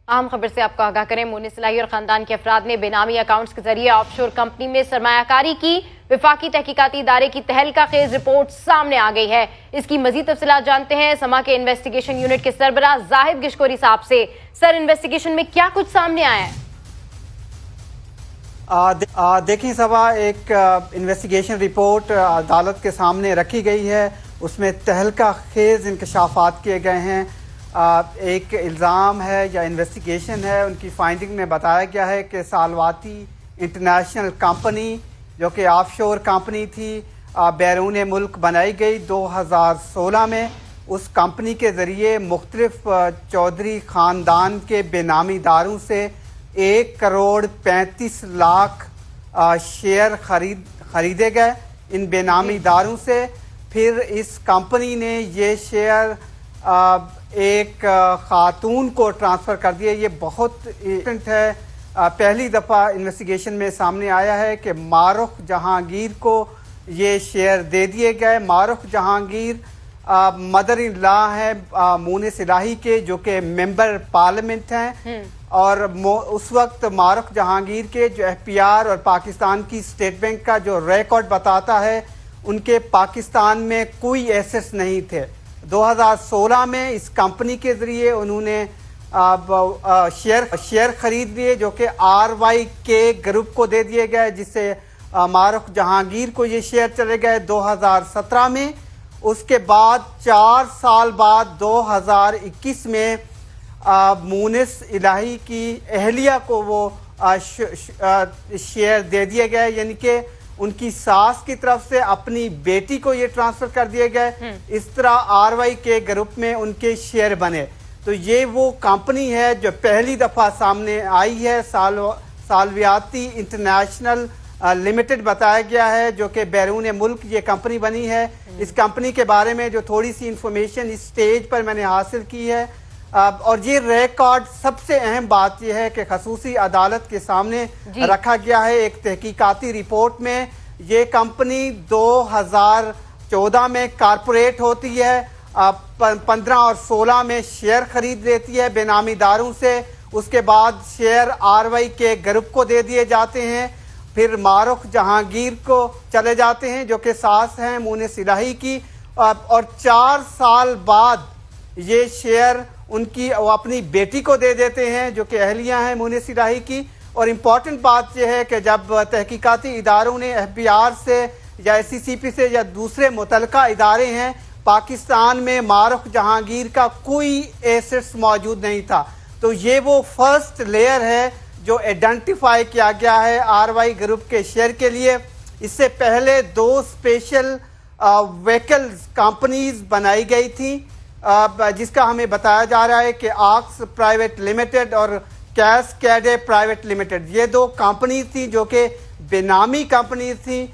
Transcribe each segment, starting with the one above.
अहम खबर से आपको आगाह करें। मुनिस इलाही और खानदान के अफराद ने बेनामी अकाउंट्स के जरिए ऑफशोर कंपनी में सरमायाकारी की। विफाकी तहकीकाती इदारे की तहलका खेज रिपोर्ट सामने आ गई है। इसकी मजीद तफसीलात जानते हैं समा के इन्वेस्टिगेशन यूनिट के सरबराह जाहिद गिशकोरी साहब से। सर, इन्वेस्टिगेशन में क्या कुछ सामने आया है? देखिए सबा, एक इन्वेस्टिगेशन रिपोर्ट अदालत के सामने रखी गई है। उसमें तहलका खेज इंकशाफात किए गए हैं। एक इल्ज़ाम है या इन्वेस्टिगेशन है, उनकी फाइंडिंग में बताया गया है कि सालवाती इंटरनेशनल कंपनी जो कि ऑफशोर कंपनी थी, बैरून मुल्क बनाई गई 2016 में। उस कंपनी के ज़रिए मुख्तलिफ चौधरी ख़ानदान के बेनामी दारों से 1,35,00,000 शेयर खरीदे गए इन बेनामी दारों से। फिर इस कंपनी ने ये शेयर एक खातून को ट्रांसफ़र कर दिया। ये बहुत इंपॉर्टेंट है। पहली दफ़ा इन्वेस्टिगेशन में सामने आया है कि मारुख जहांगीर को ये शेयर दे दिए गए। Marukh Jahangir mother in law है मुनिस इलाही के, जो कि मेंबर पार्लियामेंट हैं। और उस वक्त मारुख जहांगीर के जो FPR और पाकिस्तान की स्टेट बैंक का जो रिकॉर्ड बताता है, उनके पाकिस्तान में कोई एसेट्स नहीं थे। 2016 में इस कंपनी के ज़रिए उन्होंने शेयर खरीद लिए, जो कि RYK ग्रुप को दे दिए गए, जिससे मारुख जहांगीर को ये शेयर चले गए 2017 में। उसके बाद 4 साल बाद 2021 में मुनिस इलाही की अहलिया को वो शेयर दे दिए गए, यानी कि उनकी सास की तरफ से अपनी बेटी को ये ट्रांसफ़र कर दिए गए। इस तरह RYK ग्रुप में उनके शेयर बने। तो ये वो कंपनी है जो पहली दफ़ा सामने आई है। सालवियाती इंटरनेशनल लिमिटेड बताया गया है, जो कि बैरून मुल्क ये कंपनी बनी है। इस कंपनी के बारे में जो थोड़ी सी इंफॉर्मेशन इस स्टेज पर मैंने हासिल की है, और ये रिकॉर्ड, सबसे अहम बात यह है कि खसूसी अदालत के सामने रखा गया है। एक तहकीकाती रिपोर्ट में ये कंपनी 2014 में कारपोरेट होती है, 15 और 16 में शेयर खरीद लेती है बेनामी दारों से। उसके बाद शेयर RYK ग्रुप को दे दिए जाते हैं। फिर मारुख जहांगीर को चले जाते हैं, जो कि सास हैं मुनिस इलाही की। और 4 साल बाद ये शेयर वो अपनी बेटी को दे देते हैं, जो कि अहलिया हैं मुनिस इलाही की। और इम्पॉर्टेंट बात यह है कि जब तहकीकाती इदारों ने FBR से या SCCP से या दूसरे मुतलका इदारे हैं, पाकिस्तान में मारुख जहांगीर का कोई एसेट्स मौजूद नहीं था। तो ये वो फर्स्ट लेयर है जो आइडेंटिफाई किया गया है RY ग्रुप के शेयर के लिए। इससे पहले 2 स्पेशल व्हीकल्स कंपनीज बनाई गई थी, जिसका हमें बताया जा रहा है कि आक्स प्राइवेट लिमिटेड और कैस्केडे प्राइवेट लिमिटेड, ये 2 कंपनी थी जो कि बेनामी कंपनी थी।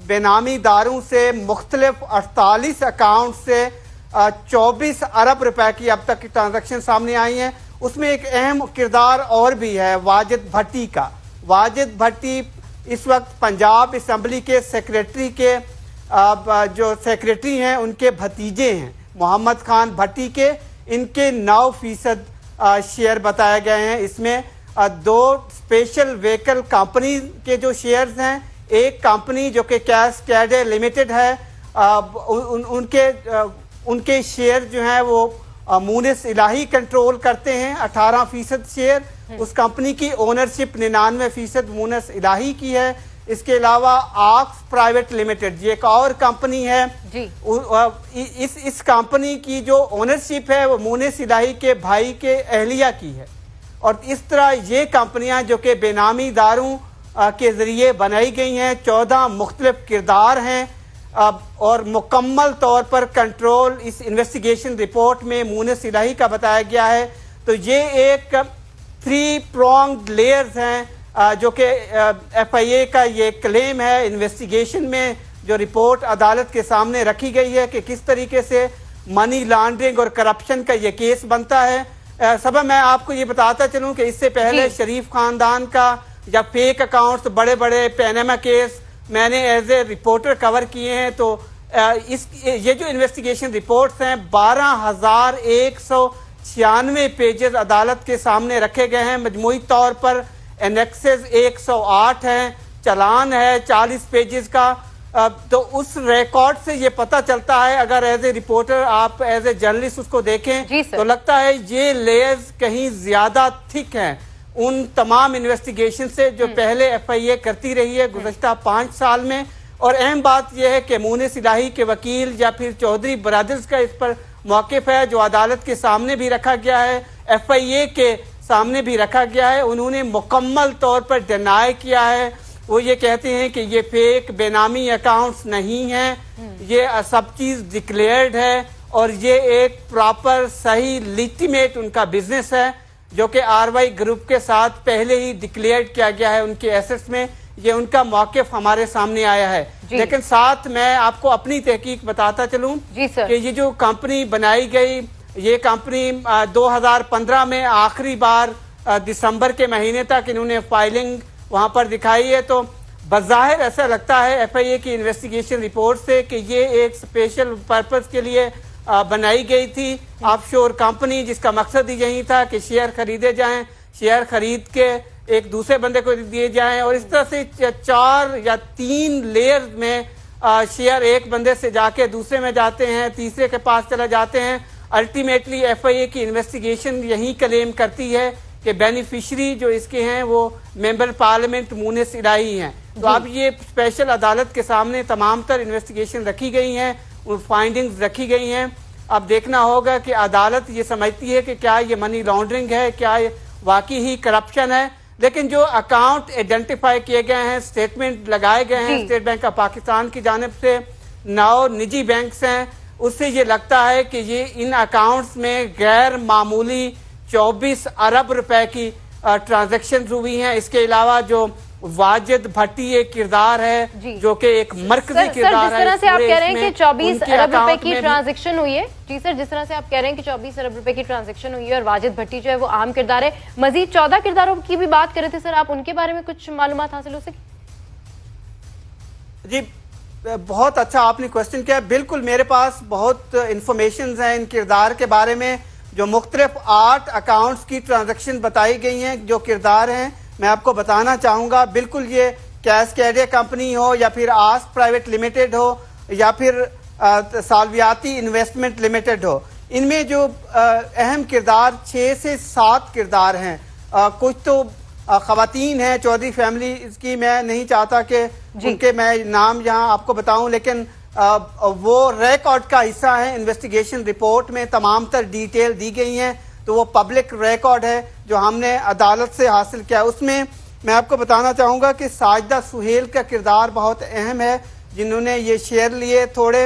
बेनामी दारों से मुख्तलिफ 48 अकाउंट से 24 अरब रुपए की अब तक की ट्रांजैक्शन सामने आई हैं। उसमें एक अहम किरदार और भी है वाजिद भट्टी का। वाजिद भट्टी इस वक्त पंजाब असम्बली के सेक्रेटरी के जो सेक्रेटरी हैं, उनके भतीजे हैं मोहम्मद खान भट्टी के। इनके 9% शेयर बताए गए हैं। इसमें 2 स्पेशल व्हीकल कंपनी के जो शेयर्स हैं, एक कंपनी जो कि कैस्केडे लिमिटेड है, उनके शेयर जो हैं वो मुनिस इलाही कंट्रोल करते हैं। 18% शेयर उस कंपनी की, ओनरशिप 99% मुनिस इलाही की है। इसके अलावा आक्स प्राइवेट लिमिटेड ये एक और कंपनी है जी। इस कंपनी की जो ओनरशिप है वो मुनिस इलाही के भाई के अहलिया की है। और इस तरह ये कंपनियां जो कि बेनामी दारों के ज़रिए बनाई गई हैं, 14 मुख्तलिफ किरदार हैं। और मुकम्मल तौर पर कंट्रोल इस इन्वेस्टिगेशन रिपोर्ट में मुनिस इलाही का बताया गया है। तो ये एक 3 pronged लेयर्स हैं, जो कि FIA का ये क्लेम है। इन्वेस्टिगेशन में जो रिपोर्ट अदालत के सामने रखी गई है कि किस तरीके से मनी लॉन्ड्रिंग और करप्शन का ये केस बनता है। सब मैं आपको ये बताता चलूं कि इससे पहले शरीफ खानदान का या फेक अकाउंट्स, बड़े बड़े पैनामा केस मैंने एज ए रिपोर्टर कवर किए हैं। तो ये जो इन्वेस्टिगेशन रिपोर्ट्स हैं 12,100 96 पेजेस अदालत के सामने रखे गए हैं। मजमूई तौर पर एनेक्सेस 108 हैं, चालान है 40 पेजेस का। तो उस रिकॉर्ड से ये पता चलता है, अगर एज ए रिपोर्टर आप एज ए जर्नलिस्ट उसको देखें तो लगता है ये लेयर्स कहीं ज्यादा थिक हैं उन तमाम इन्वेस्टिगेशन से जो पहले FIA करती रही है गुज़श्ता 5 साल में। और अहम बात यह है कि मुनिस इलाही के वकील या फिर चौधरी ब्रदर्स का इस पर मौक़िफ़ है, जो अदालत के सामने भी रखा गया है, FIA के सामने भी रखा गया है। उन्होंने मुकम्मल तौर पर डिनाई किया है। वो ये कहते हैं कि ये फेक बेनामी अकाउंट्स नहीं हैं, ये सब चीज़ डिक्लेयर्ड है और ये एक प्रॉपर सही लीजिटिमेट उनका बिजनेस है जो कि RY ग्रुप के साथ पहले ही डिक्लेयर किया गया है उनके एसेट्स में। ये उनका मौक़िफ़ हमारे सामने आया है। लेकिन साथ मैं आपको अपनी तहकीक बताता चलूं कि ये जो कंपनी बनाई गई, ये कंपनी 2015 में आखिरी बार दिसंबर के महीने तक इन्होंने फाइलिंग वहां पर दिखाई है। तो बज़ाहिर ऐसा लगता है FIA की इन्वेस्टिगेशन रिपोर्ट से कि ये एक स्पेशल पर्पस के लिए बनाई गई थी, ऑफशोर कंपनी, जिसका मकसद ही यही था कि शेयर खरीदे जाएं, शेयर खरीद के एक दूसरे बंदे को दिए जाएं और इस तरह से 4 या 3 लेयर्स में शेयर एक बंदे से जाके दूसरे में जाते हैं, तीसरे के पास चले जाते हैं। अल्टीमेटली FIA की इन्वेस्टिगेशन यही क्लेम करती है कि बेनिफिशरी जो इसके हैं वो मेंबर पार्लियामेंट मुनिस इलाही हैं। तो अब ये स्पेशल अदालत के सामने तमाम तर इन्वेस्टिगेशन रखी गई हैं, उन फाइंडिंग्स रखी गई हैं। अब देखना होगा कि अदालत ये समझती है कि क्या ये मनी लॉन्ड्रिंग है, क्या ये वाकई ही करप्शन है। लेकिन जो अकाउंट आइडेंटिफाई किए गए हैं, स्टेटमेंट लगाए गए हैं स्टेट बैंक ऑफ पाकिस्तान की जानिब से, 9 निजी बैंक्स हैं, उससे ये लगता है कि ये इन अकाउंट्स में गैर मामूली 24 अरब रुपए की ट्रांजैक्शन हुई हैं। इसके अलावा जो वाजिद भट्टी एक किरदार है जो कि एक मरकजी किरदार है। जिस तरह से आप कह रहे हैं कि 24 अरब रुपए की ट्रांजैक्शन हुई है, जी सर, जिस तरह से आप कह रहे हैं कि 24 अरब रुपए की ट्रांजैक्शन हुई है और वाजिद भट्टी जो है वो अहम किरदार है, मजीद 14 किरदारों की भी बात कर रहे थे सर, आप उनके बारे में कुछ मालूमात हासिल हो सकी? जी बहुत अच्छा आपने क्वेश्चन किया। बिल्कुल मेरे पास बहुत इंफॉर्मेशन है इन किरदार के बारे में, जो मुख्तलिफ 8 अकाउंट्स की ट्रांजैक्शन बताई गई हैं। जो किरदार हैं मैं आपको बताना चाहूँगा। बिल्कुल ये कैस्केडिया कंपनी हो या फिर आस्क प्राइवेट लिमिटेड हो या फिर सालवियाती इन्वेस्टमेंट लिमिटेड हो, इनमें जो अहम किरदार 6 से 7 किरदार हैं। कुछ तो खवातीन हैं, चौधरी फैमिली, इसकी मैं नहीं चाहता कि उनके मैं नाम यहाँ आपको बताऊं, लेकिन वो रिकॉर्ड का हिस्सा है। इन्वेस्टिगेशन रिपोर्ट में तमाम तर डिटेल दी गई हैं, तो वो पब्लिक रिकॉर्ड है जो हमने अदालत से हासिल किया। उसमें मैं आपको बताना चाहूँगा कि साजिदा सुहेल का किरदार बहुत अहम है, जिन्होंने ये शेयर लिए थोड़े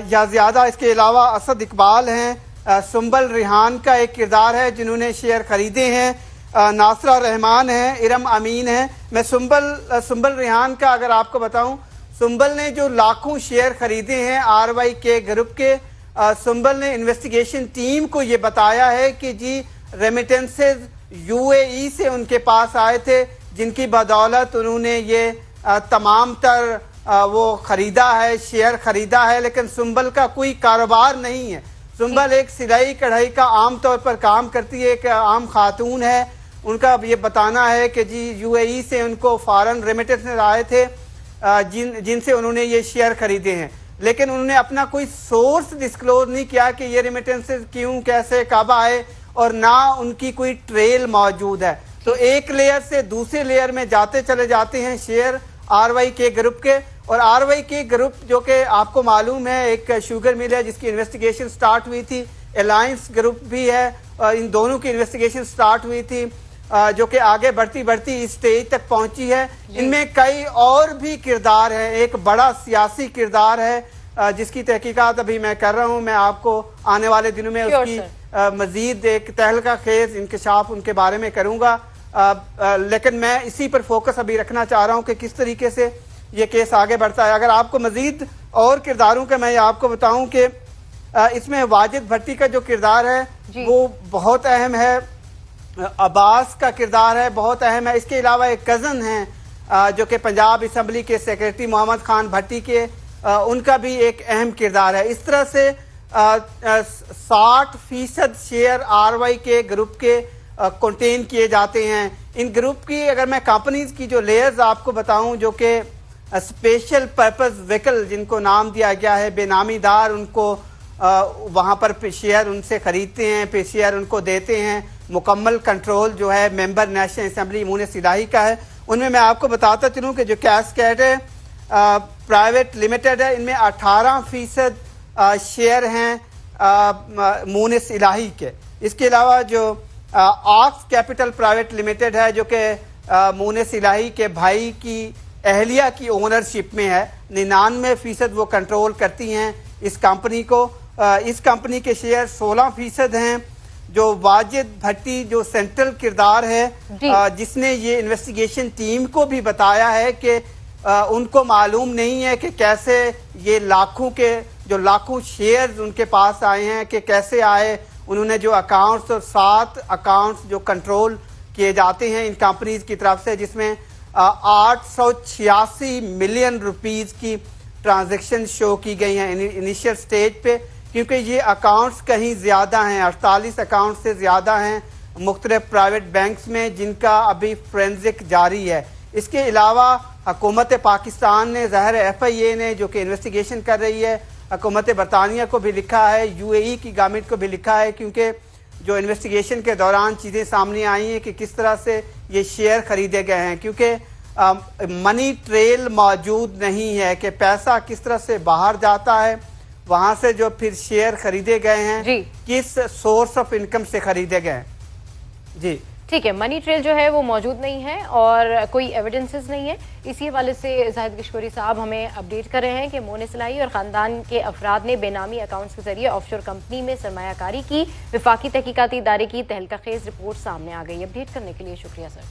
या ज़्यादा। इसके अलावा असद इकबाल हैं, सुंबल रिहान का एक किरदार है जिन्होंने शेयर खरीदे हैं, नासरा रहमान है, इरम अमीन है। मैं सुंबल रिहान का अगर आपको बताऊं, सुंबल ने जो लाखों शेयर खरीदे हैं RY के ग्रुप के, सुंबल ने इन्वेस्टिगेशन टीम को ये बताया है कि जी रेमिटेंसेज UAE से उनके पास आए थे, जिनकी बदौलत उन्होंने ये तमाम तर वो खरीदा है, शेयर खरीदा है। लेकिन सुंबल का कोई कारोबार नहीं है। सुंबल एक सिलाई कढ़ाई का आम तौर पर काम करती है, एक आम खातून है। उनका ये बताना है कि जी UAE से उनको फॉरेन रेमिटेंसेज आए थे जिनसे उन्होंने ये शेयर खरीदे हैं, लेकिन उन्होंने अपना कोई सोर्स डिस्क्लोज नहीं किया कि ये रेमिटेंसेज क्यों, कैसे, कब आए, और ना उनकी कोई ट्रेल मौजूद है। तो एक लेयर से दूसरे लेयर में जाते चले जाते हैं शेयर RY के ग्रुप के। और RY के ग्रुप जो कि आपको मालूम है एक शुगर मिल है जिसकी इन्वेस्टिगेशन स्टार्ट हुई थी, अलायंस ग्रुप भी है, इन दोनों की इन्वेस्टिगेशन स्टार्ट हुई थी जो कि आगे बढ़ती बढ़ती इस स्टेज तक पहुंची है। इनमें कई और भी किरदार है, एक बड़ा सियासी किरदार है जिसकी तहकीकात अभी मैं कर रहा हूं। मैं आपको आने वाले दिनों में उसकी मजीद एक तहलका खेज इंकशाफ उनके बारे में करूंगा, लेकिन मैं इसी पर फोकस अभी रखना चाह रहा हूं कि किस तरीके से ये केस आगे बढ़ता है। अगर आपको मजीद और किरदारों का मैं आपको बताऊं कि इसमें वाजिद भट्टी का जो किरदार है वो बहुत अहम है, अब्बास का किरदार है बहुत अहम है। इसके अलावा एक कज़न है जो कि पंजाब असम्बली के सेक्रेटरी मोहम्मद खान भट्टी के, उनका भी एक अहम किरदार है। इस तरह से 60% शेयर RY के ग्रुप के कंटेन किए जाते हैं। इन ग्रुप की अगर मैं कंपनीज की जो लेयर्स आपको बताऊं, जो कि स्पेशल पर्पस व्हीकल जिनको नाम दिया गया है, बेनामीदार उनको वहाँ पर शेयर उनसे खरीदते हैं, फिर शेयर उनको देते हैं। मुकम्मल कंट्रोल जो है मेंबर नेशनल असेंबली मुनिस इलाही का है। उनमें मैं आपको बताता चलूँ कि जो कैस्केड है प्राइवेट लिमिटेड है, इनमें 18% शेयर हैं मुनिस इलाही के। इसके अलावा जो आर्क्स कैपिटल प्राइवेट लिमिटेड है, जो कि मुनिस इलाही के भाई की अहलिया की ओनरशिप में है, 99% वो कंट्रोल करती हैं इस कंपनी को। इस कंपनी के शेयर 16% हैं। जो वाजिद भट्टी जो सेंट्रल किरदार है, जिसने ये इन्वेस्टिगेशन टीम को भी बताया है कि उनको मालूम नहीं है कि कैसे ये लाखों शेयर्स उनके पास आए हैं, कि कैसे आए। उन्होंने जो अकाउंट्स, 7 अकाउंट्स जो कंट्रोल किए जाते हैं इन कंपनीज की तरफ से, जिसमें 886 मिलियन रुपीस की ट्रांजैक्शन शो की गई हैं इनिशियल स्टेज पे, क्योंकि ये अकाउंट्स कहीं ज़्यादा हैं, 48 अकाउंट से ज़्यादा हैं मुख्तलिफ प्राइवेट बैंक्स में, जिनका अभी फोरेंसिक जारी है। इसके अलावा हुकूमत पाकिस्तान ने, ज़ाहिर FIA ने जो कि इन्वेस्टिगेशन कर रही है, हुकूमत बरतानिया को भी लिखा है, UAE की गवर्नमेंट को भी लिखा है, क्योंकि जो इन्वेस्टिगेशन के दौरान चीज़ें सामने आई हैं कि किस तरह से ये शेयर खरीदे गए हैं, क्योंकि मनी ट्रेल मौजूद नहीं है कि पैसा किस तरह से बाहर जाता है, वहाँ से जो फिर शेयर खरीदे गए हैं किस सोर्स ऑफ इनकम से खरीदे गए हैं। जी ठीक है, मनी ट्रेल जो है वो मौजूद नहीं है और कोई एविडेंसेस नहीं है। इसी हवाले से जाहिद किशकोरी साहब हमें अपडेट कर रहे हैं कि मुनिस इलाही और ख़ानदान के अफराद ने बेनामी अकाउंट्स के जरिए ऑफशोर कंपनी में सरमायाकारी की। वफाकी तहकीकाती इदारे की तहलका खेज रिपोर्ट सामने आ गई। अपडेट करने के लिए शुक्रिया सर।